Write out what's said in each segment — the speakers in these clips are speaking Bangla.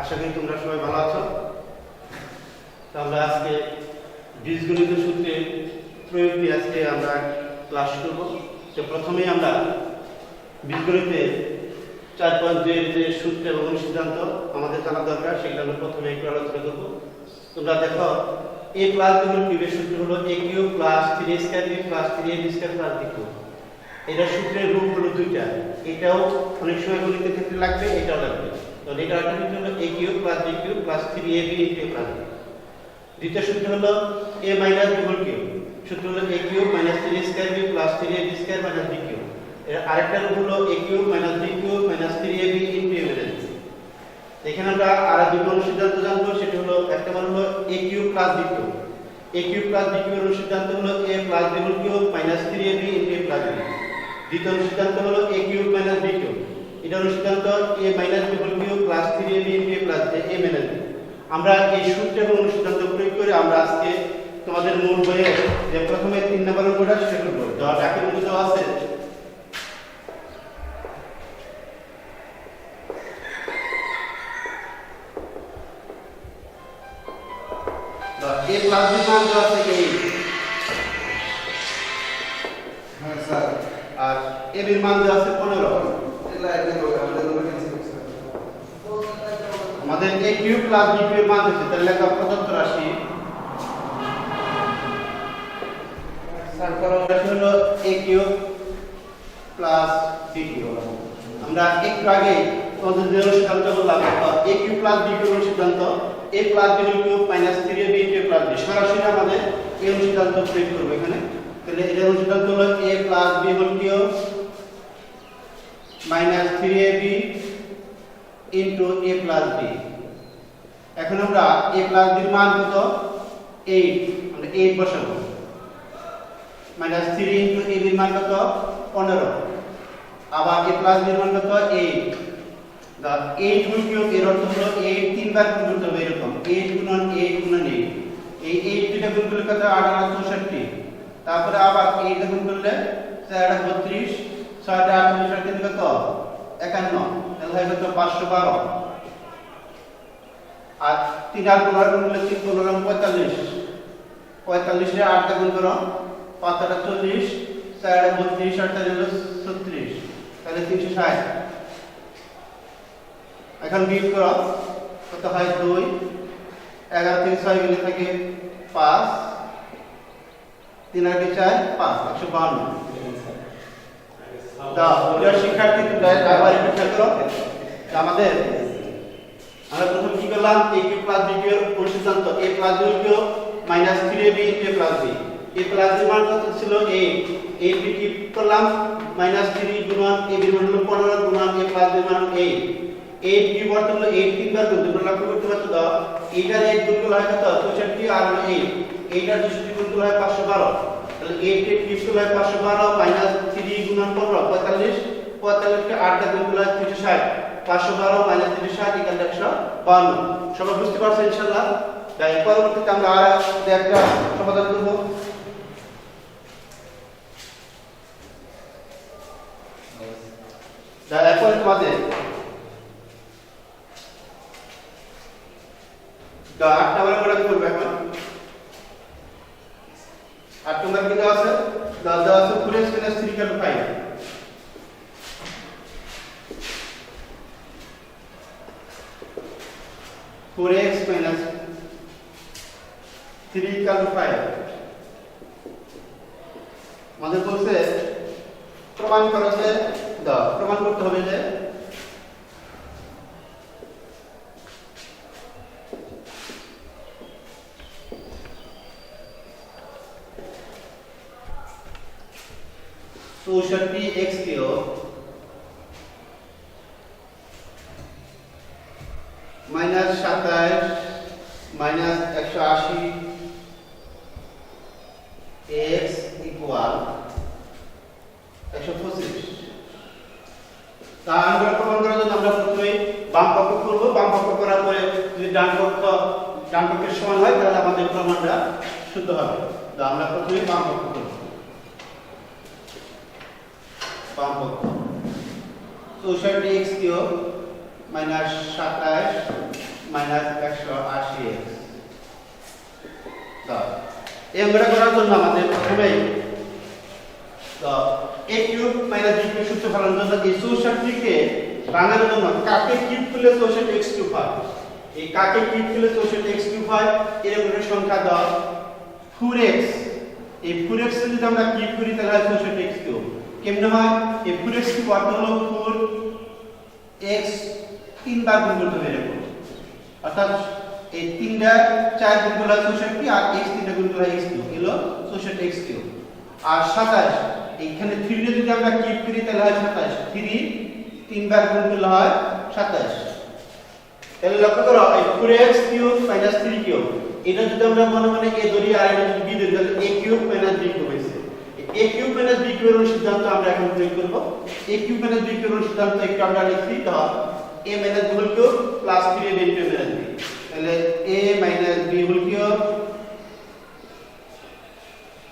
আশা করি তোমরা সবাই ভালো আছো। তো আমরা আজকে বীজগণিত সূত্রে প্রয়োগ নিয়ে আজকে আমরা ক্লাস করব। তো প্রথমেই আমরা বীজগণিতে 4.2 এর যে সূত্র এবং সিদ্ধান্ত আমাদের জানা দরকার সেগুলো আমরা প্রথমে একটু আলোচনা করব। তোমরা দেখো a প্লাস b হোল কিউবের সূত্র হলো a cube plus 3a square b plus 3ab square plus b cube. এটা সূত্রের রূপ হলো দুইটা, এটাও অনেক সময় গণিতের ক্ষেত্রে লাগবে, এটাও লাগবে। তো এটা একটা হলো a cube plus b cube plus 3ab into a plus b। দ্বিতীয় সূত্র হলো a minus b whole cube, সূত্র হলো a cube minus 3a square b plus 3ab square minus b cube. এর আরেকটা রূপ হলো a cube minus b cube minus 3ab into a minus b। এখানে আমরা আর দুই নম্বর সিদ্ধান্ত জানবো, সেটা হলো একটা মান হলো a cube plus b cube. a cube plus b কিউবের সিদ্ধান্ত হলো a plus b whole cube minus 3ab into a plus b। দ্বিতীয় সিদ্ধান্ত হলো a cube minus b cube. এটা হলো সিদ্ধান্ত a minus b whole cube plus 3ab into a plus a minus b। আমরা এই সূত্র এবং সিদ্ধান্ত প্রয়োগ করে আমরা আজকে তোমাদের মূল বইয়ে যে প্রথমে 3 নম্বর অঙ্কটা শেষ করব। যা ব্যাকের মধ্যে দেওয়া আছে a প্লাস b মান দেওয়া আছে এই, হ্যাঁ স্যার, আর a এর মান দেওয়া আছে 15। এগুলা একদম আমাদের উপরে ক্যান্সেল করতে হবে। আমাদের a cube plus b cube এর মান দিচ্ছে, তাহলে লেখা প্রদত্ত রাশি স্যার করো রাশি হলো a cube plus b cube. আমরা একটু আগে তোমাদের যে সিদ্ধান্ত বললাম a cube plus b cube এর সিদ্ধান্ত a plus b whole cube minus 3ab into a plus b। সরাসরি আমাদের এই সিদ্ধান্ত প্রয়োগ করব এখানে। তাহলে এর সিদ্ধান্ত হলো a plus b whole cube minus 3ab into a plus b। এখন আমরা a প্লাস b এর মান কত 8, আমরা 8 বসাবো, মাইনাস 3 ইনটু a এর মান কত 15, আবার a প্লাস b এর মান কত 8। দা 8 গুণ কিউব এর অর্থ হলো 8 তিনবার গুণ করতে হবে, এরকম 8 গুণন 8 গুণন 8। এই 8 দুইটা গুণ করলে কত 8 আর 64। তারপরে আবার 8 গুণ করলে 4 আর 32, 6 আর 38 আর 3 কত 51, তাহলে হয় কত 512। আর 3 আর 15 গুণ করলে 3 15 45, 45 এর 8 গুণ করো 5 আর 40, 4 আর 32 আর 4 হলো 36, তাহলে 360। এখন বিয়োগ করো কত হয় 2, 11 থেকে 6 গেলে থাকে 5, 3 আর 4 5, 152। দাও ওটার শিক্ষার্থী তোমরা আবার পরীক্ষা করো। আমাদের আমরা প্রথম কি করলাম a cube plus b cube এর সিদ্ধান্ত a plus b cube minus 3ab into a plus b। a plus b মান কত ছিল 8, 8 b কি করলাম মাইনাস 3 গুণন a b মান হলো 15 গুণন a প্লাস b মান 8। 8 কিউব অর্থ হলো 8 তিনবার গুণ, তোমরা লক্ষ্য করতে পারছো দাও 8 আর 8 গুণ করলে হয় কত 64 আর হলো 8, 8 আর 64 গুণ করলে হয় 512। তাহলে 8 কে কিউব করলে হয় 512 মাইনাস 3 গুণন 15 45, 45 কে 8 গুণ করলে হয় 360, 512 মাইনাস 360 ইকুয়াল 152। সবাই বুঝতে পারছো ইনশাআল্লাহ? তাই পরবর্তীতে আমরা আর একটা সমাধান করব। তাই এখন তোমাদের 8 নম্বরে আমরা কি করব এখন? 8 নম্বর কি দেওয়া আছে? দেওয়া আছে 4x 3 = 5। 4x 3 = 5। আমাদের বলছে প্রমাণ করতে দাও, প্রমাণ করতে হবে যে x cube minus 27 minus 180 x equal 125। তা আমরা প্রমাণ করার জন্য আমরা প্রথমে বাম পক্ষ করব, বাম পক্ষ করার পরে যদি ডান পক্ষের সমান হয় তাহলে আমাদের প্রমাণটা শুদ্ধ হবে। তো আমরা প্রথমে বাম পক্ষ করব, বাম পক্ষ 64x cube minus 27 minus 180x। তো এই অঙ্কটা করার জন্য আমাদের প্রথমেই তো a cube minus b cube সূত্র ফেলানোর জন্য এই 64 কে ভাঙানোর জন্য কাকে কিউব করলে 64x কিউব হয়, এই কাকে কিউব করলে 64x কিউব হয়, এরকম একটা সংখ্যা দাও 4x। এই 4x এর যদি আমরা কিউব করি তাহলে হয় 64x কিউব। কেমনে হয়? এই 4x কিউব অর্থ হলো 4x তিনবার গুণ করতে হবে এরকম, অর্থাৎ এই তিনটা 4 গুণ করলে 64 আর x তিনটা গুণ করলে x কিউব হলো 64x কিউব। আর 27 এইখানে 3 রে যদি আমরা কিউব করি তাহলে হয় 27, 3 তিনবার গুণ করলে হয় 27। তাহলে লক্ষ্য করো এই 4x কিউব মাইনাস 3 কিউব এটা যদি আমরা মনে মনে a ধরি আর এটা যদি b ধরি তাহলে a cube minus b cube হইছে। a কিউব মাইনাস b কিউবের সিদ্ধান্ত আমরা এখন প্রয়োগ করব। a কিউব মাইনাস b কিউবের সিদ্ধান্ত একটু আমরা লিখি তো a minus b whole cube plus 3a into a minus b, তাহলে a minus b whole cube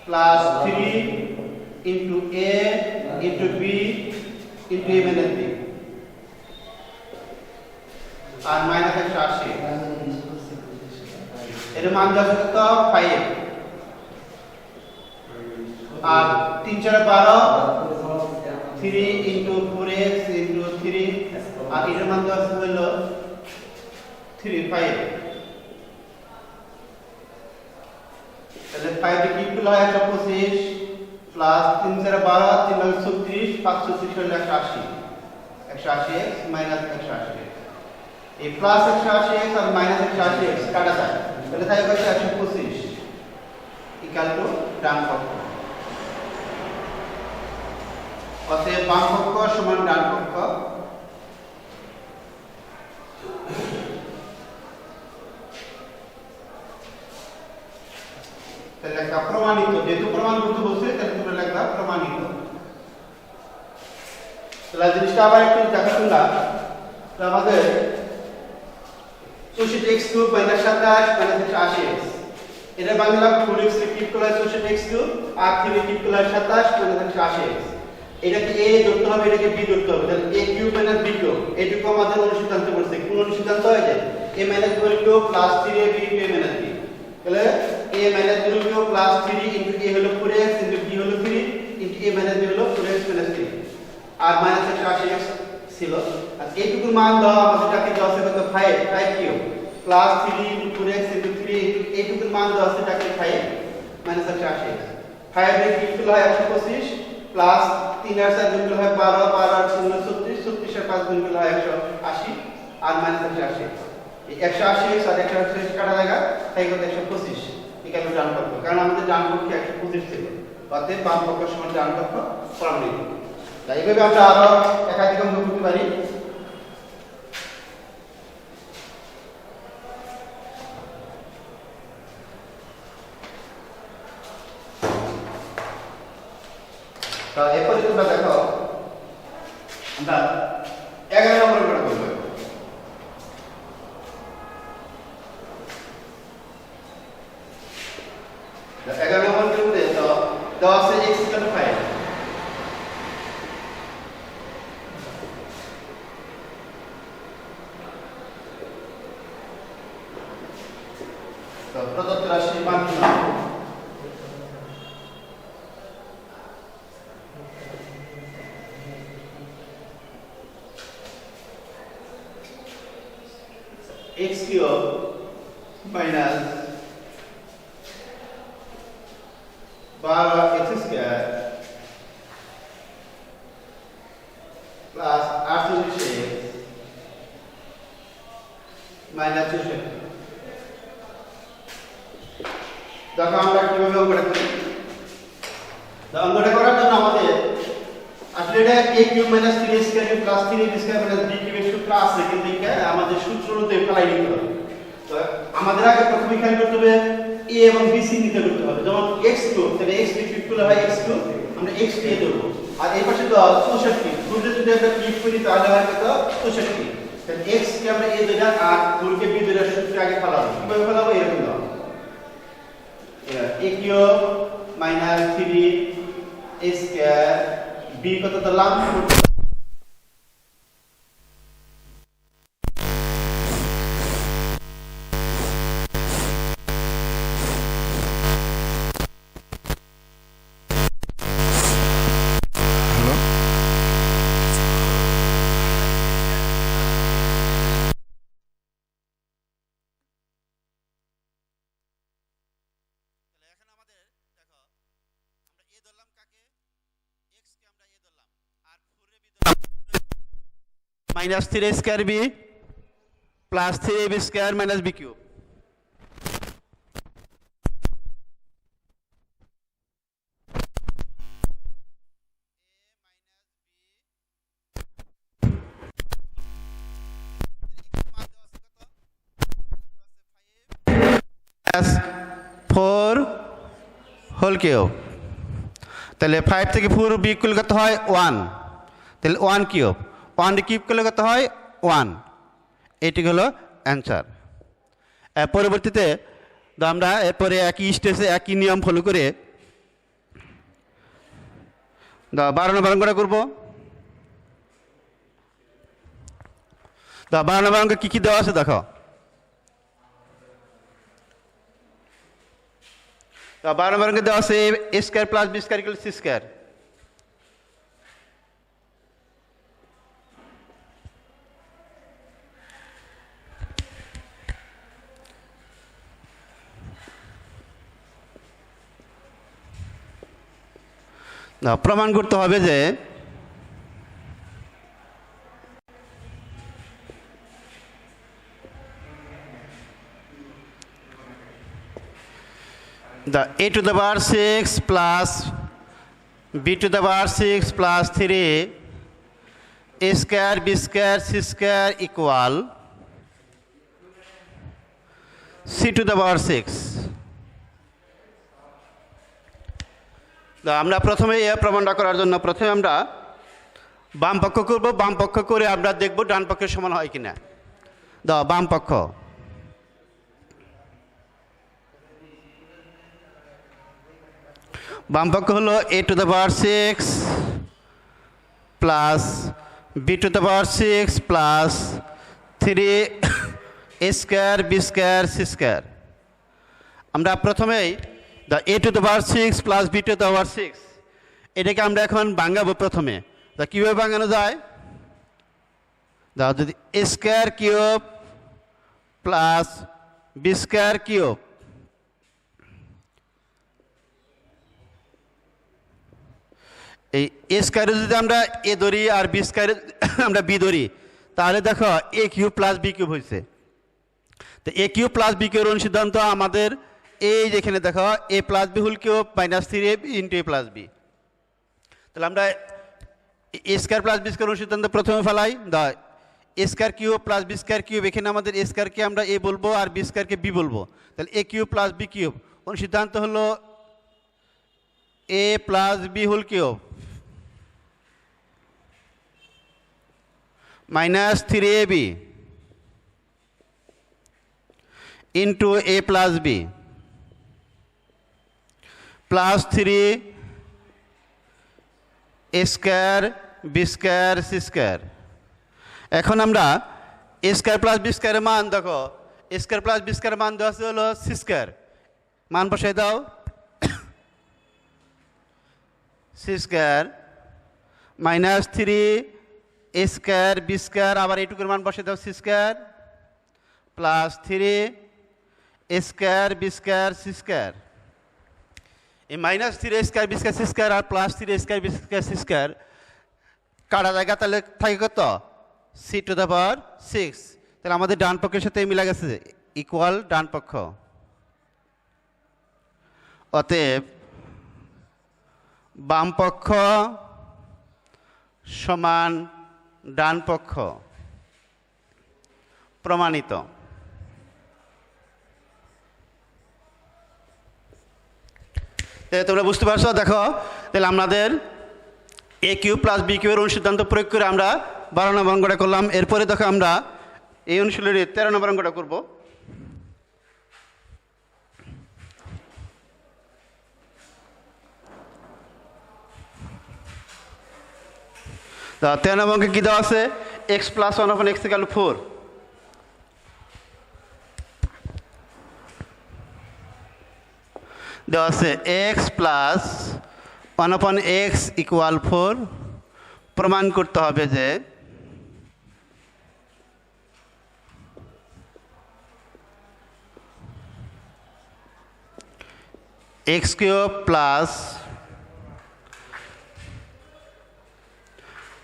plus 3 into a into b into a minus b আর মাইনাস 180। এর মান যাচ্ছে কত 5 আর 3 4 12 3 ইনটু 4x ইনটু 3 আর এর মান যাচ্ছে হলো 5। তাহলে 5 এর কিউব হলো 125 প্লাস 3 4 12 3 9 36 536 হলো 180, 180x মাইনাস 180। এই প্লাস 180x আর মাইনাস 180x কাটা যায় তাহলে তাই হচ্ছে 125 ইকুয়াল টু ডান পক্ষ। অতএব বাম পক্ষ সমান ডান পক্ষ। তাহলে লেখা প্রমাণিত, যেহেতু প্রমাণ করতে বলছে তাহলে তোমরা লেখা প্রমাণিত। তাহলে জিনিসটা আবার একটু দেখাচ্ছি না, তো আমাদের 64x cube minus 27 minus 180x এটা বাংলা 4x এর কিউব করলে 64x কিউব আর 3 এর কিউব করলে 27 মাইনাস 180x। এটাকে a ধরতে হবে, এটাকে b ধরতে হবে, তাহলে a cube minus b cube এটুকু আমাদের অনুসিদ্ধান্ত করছে। কোন অনুসিদ্ধান্ত হয় যে a minus b cube plus 3ab into a minus b, তাহলে a minus b cube plus 3 into a হলো 4x ইনটু b হলো 3 ইনটু a মাইনাস b হলো 4x মাইনাস 3 আর মাইনাস 180x ছিল। আর এইটুকুর মান দাও আমাদের কাছে দেওয়া আছে কত 5 cube plus 3 into 4x into 3 এইটুকুর মান দেওয়া আছে কাকে 5 মাইনাস 180x। 5 এর কিউব হলো 125 প্লাস 3 আর 4 গুণ করলে হয় 12, 12 আর 0 36, 36 আর 5 গুণ করলে হয় 180 আর মাইনাস 180। এই 180x আর 180x কাটা লাগা তাই কত 125 ইকুয়াল টু ডান পক্ষ, কারণ আমাদের ডান পক্ষে 125 ছিল, অতএব বাম পক্ষ সমান ডান পক্ষ প্রমাণিত। তাই এইভাবে আমরা আরো একাধিক অঙ্ক করতে পারি। তো এরপরে তোমরা দেখো আমরা 11 নম্বর করে করব। 11 নম্বর করতে তো দেওয়া আছে x = 5, তো প্রদত্ত রাশির মান কি হবে? x cube minus 12x square plus 48x minus 64। দেখো আমরা কিভাবে অঙ্কটা করি। অঙ্কটা করার জন্য আমাদের আসলে এটা a cube minus 3a square plus 3ab square minus b কিউবের সূত্র আছে, কিন্তু এটা আমাদের সূত্র অনুযায়ী ফেলাই নিতে হবে। তো আমাদের আগে প্রথমে খেয়াল করতে হবে a এবং b চিহ্নিত করতে হবে। যেমন x কিউব, তাহলে x কিউব করলে হয় x কিউব, আমরা x দিয়ে দেব। আর এই পাশে তো 64, দুটো যদি আমরা কিউব করি তাহলে হয় কত 64। তাহলে x কে আমরা a ধরে আর 4 কে b ধরে সূত্র আগে ফেলাবো। কিভাবে ফেলাবো? এরকম দাও a cube minus 3a square b কত দিলাম ধরলাম কাকে x কে আমরা a ধরলাম আর 4 এ b ধরলাম minus 3a square b plus 3ab square minus b cube four whole cube তাহলে 5 থেকে 4 বিয়োগ কত হয় 1 তাহলে 1 কিউব 1 কিউব করলে কত হয় 1 এটি হলো অ্যান্সার পরবর্তীতে আমরা এরপরে একই স্টেজে একই নিয়ম ফলো করে 12 নম্বর অঙ্কটা করবো 12 নম্বর অঙ্কে কী দেওয়া আছে দেখো 12 নম্বর অঙ্কে দেওয়া আছে a square plus b square equal c square প্রমাণ করতে হবে যে a to the power 6 plus b to the power 6 plus 3 a square b square c square equal c to the power 6 আমরা প্রথমে এই প্রমাণটা করার জন্য প্রথমে আমরা বাম পক্ষ করব বাম পক্ষ করে আমরা দেখব ডান পক্ষের সমান হয় কিনা বাম পক্ষ বাম পক্ষ হলো a to the power 6 plus b to the power 6 plus 3 a square b square c square আমরা প্রথমেই a to the power 6 plus b to the power 6 এটাকে আমরা এখন ভাঙাবো প্রথমে কীভাবে ভাঙানো যায় যদি a square cube plus b square cube এই a স্কয়ারে যদি আমরা a ধরি আর b স্কয়ারে আমরা b ধরি তাহলে দেখো a cube plus b cube হয়েছে তো a কিউব প্লাস b কিউবের অনুসিদ্ধান্ত আমাদের এই যেখানে দেখো a plus b whole cube minus 3ab into a plus b তাহলে আমরা a square plus b square অনুসিদ্ধান্ত প্রথমে ফেলাই a square cube plus b square cube এখানে আমাদের a স্কয়ারকে আমরা a বলবো আর b স্কয়ারকে b বলবো তাহলে a cube plus b cube অনুসিদ্ধান্ত হলো a plus b whole cube minus 3ab into a plus b plus 3 a square b square c square এখন আমরা a স্কয়ার প্লাস b স্কয়ারের মান দেখো a স্কয়ার প্লাস b স্কয়ারের মান দেওয়া আছে হলো c স্কয়ার মান বসাই দাও c square minus 3 a square b square আবার এইটুকুর মান বসাই দাও c square plus 3 a square b square c square এই minus 3 a square b square c square আর plus 3 a square b square c square কাটা জায়গা তাহলে থাকে কত c টু দ্য পাওয়ার 6 তাহলে আমাদের ডান পক্ষের সাথে মিলা গেছে ইকুয়াল ডান পক্ষ অতএব বাম পক্ষ সমান ডান পক্ষ প্রমাণিত তোমরা বুঝতে পারছো দেখো তাহলে আমাদের a কিউব প্লাস b কিউবের অনুসিদ্ধান্ত প্রয়োগ করে আমরা 12 নম্বর অঙ্কটা করলাম এরপরে দেখো আমরা এই অনুশীলনের 13 নম্বর অঙ্কটা করব তা 13 নম্বর অঙ্কে কী দেওয়া আছে x plus 1 upon x equal to 4 দেওয়া আছে x plus 1 upon x equal 4 প্রমাণ করতে হবে যে x cube plus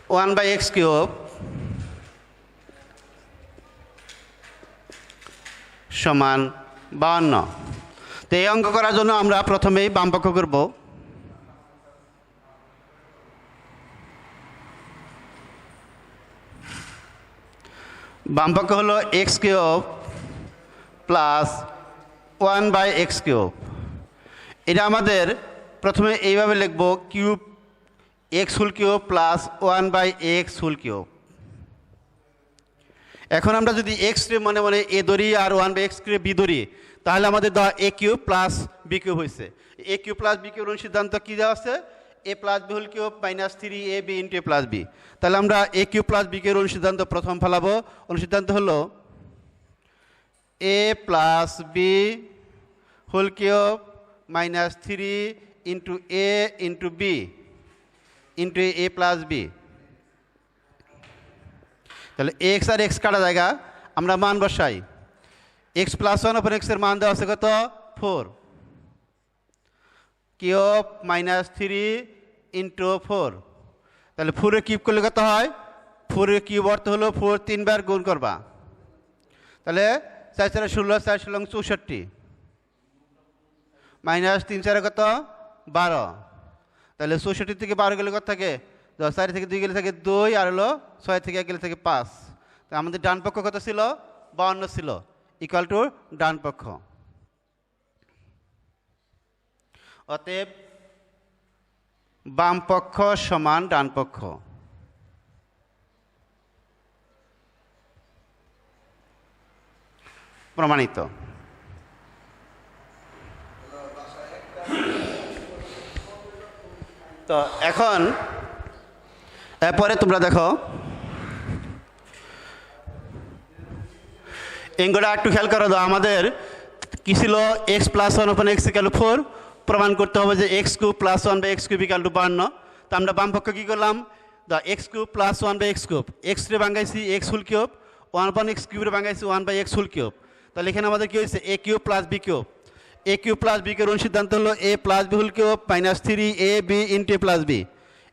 1/x cube সমান 52। তো এই অঙ্ক করার জন্য আমরা প্রথমেই বামপক্ষ করব। বামপক্ষ হলো x cube plus 1/x cube. এটা আমাদের প্রথমে এইভাবে লিখব, cube x whole cube plus 1/x whole cube. এখন আমরা যদি x রে মনে মনে a ধরি আর 1/x রে b ধরি, তাহলে আমাদের দেওয়া a cube plus b cube হয়েছে। a কিউব প্লাস b কিউবের সিদ্ধান্ত কী দেওয়া আছে? a plus b whole cube minus 3ab into a plus b। তাহলে আমরা a কিউব প্লাস b কিউবের অনুসিদ্ধান্ত প্রথম ফেলাবো। অনুসিদ্ধান্ত হলো a plus b whole cube minus 3 into a into b into a plus b। তাহলে x আর x কাটা জায়গা, আমরা মান বসাই। x প্লাস 1 ওপর x এর মান দেওয়া আছে কত? 4 কিউব মাইনাস 3 ইন্টু 4। তাহলে 4 এর কিউব করলে কত হয়? 4 এর কিউব অর্থ হলো 4 3বার গুণ করবা। তাহলে 4 4 16, 4 16 64 মাইনাস 3 4 কত? 12। তাহলে 64 থেকে 12 গেলে কত থাকে? 4 থেকে 2 গেলে থাকে 2, আর হলো 6 থেকে 1 গেলে থাকে 5। তো আমাদের ডান পক্ষ কত ছিল? 52 ছিল, ইকুয়াল টু ডান পক্ষ। অতএব বাম পক্ষ সমান ডান পক্ষ। প্রমাণিত। তো এখন এরপরে তোমরা দেখো এঙ্গটা একটু খেয়াল করে দাও। আমাদের কি ছিল? x plus 1 upon x equal to 4। প্রমাণ করতে হবে যে x cube plus 1/x cube equal to 52। তো আমরা বাম পক্ষ কী করলাম? The x cube plus 1/x cube, x রে ভাঙাইছি x whole cube, 1/x cube রে ভাঙাইছি 1/x হোল কিউব। তাহলে এখানে আমাদের কী হয়েছে? a cube plus b cube. a cube plus b কিউবের সিদ্ধান্ত হলো a plus b whole cube minus 3ab into a plus b।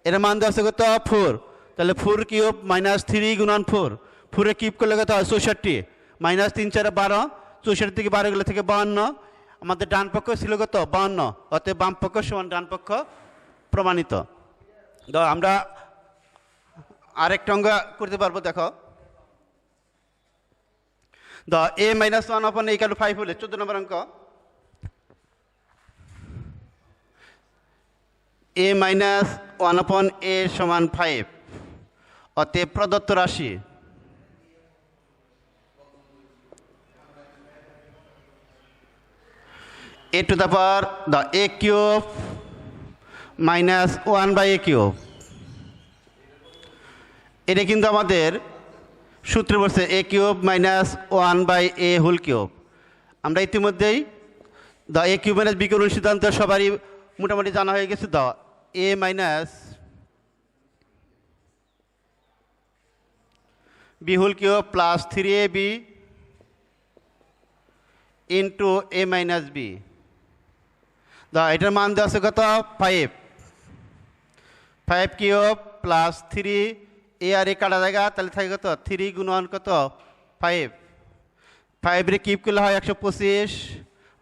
এর মান দেওয়া আছে কত? 4। তাহলে 4 কিউব মাইনাস 3 গুণন 4, 4 এর কিউব করলে কত হয়? 64 মাইনাস 3 4 12, 64 থেকে 12 গেলে থেকে 52। আমাদের ডান পক্ষ ছিল কত? 52। অতএব বাম পক্ষ সমান ডান পক্ষ। প্রমাণিত। তো আমরা আরেকটা অঙ্ক করতে পারবো। দেখো, the a minus 1 upon a equal to 5 হলে 14 নম্বর অঙ্ক। a minus 1 upon a সমান 5। অতএব প্রদত্ত রাশি a to the power the a cube minus 1/a cube। এটা কিন্তু আমাদের সূত্রে বলছে a cube minus 1/a whole cube. আমরা ইতিমধ্যেই the a cube minus b কিউবের সিদ্ধান্ত সবারই মোটামুটি জানা হয়ে গেছে। The a minus b whole cube plus 3ab into a minus b। The এটার মান দেওয়া আছে কত? 5 কিউব প্লাস 3, এ আর এ কাটা জায়গা, তাহলে থাকে কত? 3 গুণন কত? 5। 5 রে কিউব করলে হয় 125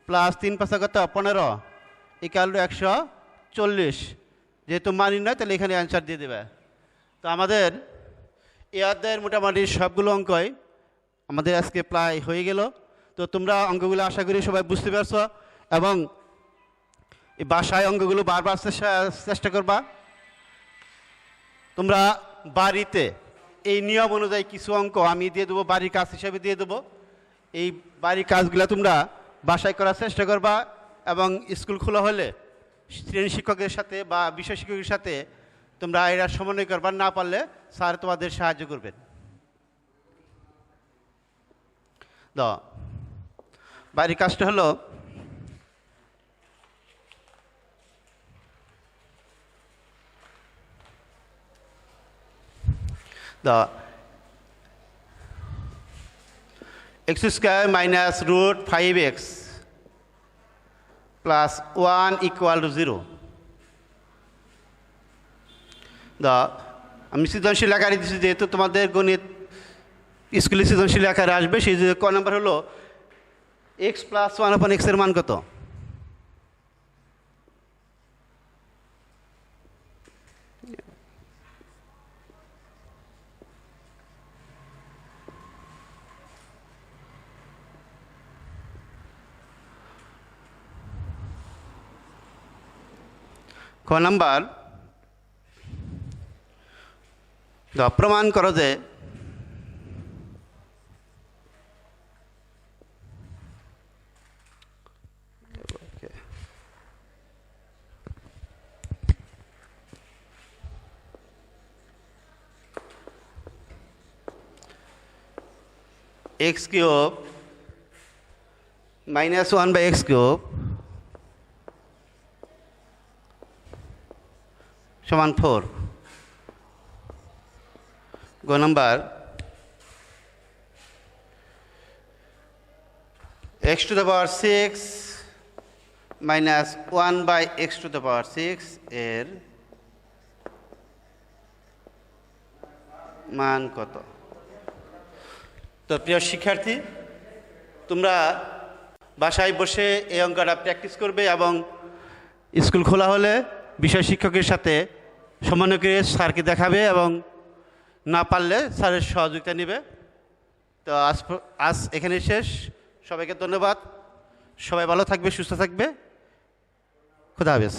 প্লাস 3 5 কত? 15 ইকুয়াল টু 140। যেহেতু মানি নয়, তাহলে এখানে অ্যান্সার দিয়ে দেবে। তো আমাদের এ অধ্যায়ের মোটামুটি সবগুলো অঙ্কই আমাদের আজকে প্রায় হয়ে গেল। তো তোমরা অঙ্কগুলো আশা করি সবাই বুঝতে পারছো, এবং এই বাসায় অঙ্কগুলো বারবার চেষ্টা করবা। তোমরা বাড়িতে এই নিয়ম অনুযায়ী কিছু অঙ্ক আমি দিয়ে দেবো, বাড়ির কাজ হিসাবে দিয়ে দেবো। এই বাড়ির কাজগুলো তোমরা বাসায় করার চেষ্টা করবা, এবং স্কুল খোলা হলে শ্রেণী শিক্ষকের সাথে বা বিষয় শিক্ষকের সাথে তোমরা এরা সমন্বয় করবা। না পারলে স্যার তোমাদের সাহায্য করবেন। বাড়ির কাজটা হলো, the x square minus root 5x plus 1 equal to 0. The আমি সৃজনশীল আকারে দিচ্ছি, যেহেতু তোমাদের গণিত স্কুলে সৃজনশীল আকারে আসবে, সেই যে ক নাম্বার হলো এক্স প্লাস ওয়ান আপন এক্সের মান কত? ক নাম্বার, প্রমাণ করো যে x cube minus one by x cube সমান 4। গ number, x to the power 6 minus 1 by x to the power 6 এর মান কত? তো প্রিয় শিক্ষার্থী, তোমরা বাসায় বসে এই অঙ্কটা প্র্যাকটিস করবে এবং স্কুল খোলা হলে বিষয় শিক্ষকের সাথে সমন্বয় করে স্যারকে দেখাবে এবং না পারলে স্যারের সহযোগিতা নেবে। তো আজ এখানে শেষ। সবাইকে ধন্যবাদ। সবাই ভালো থাকবে, সুস্থ থাকবে। খুদা হাফেজ।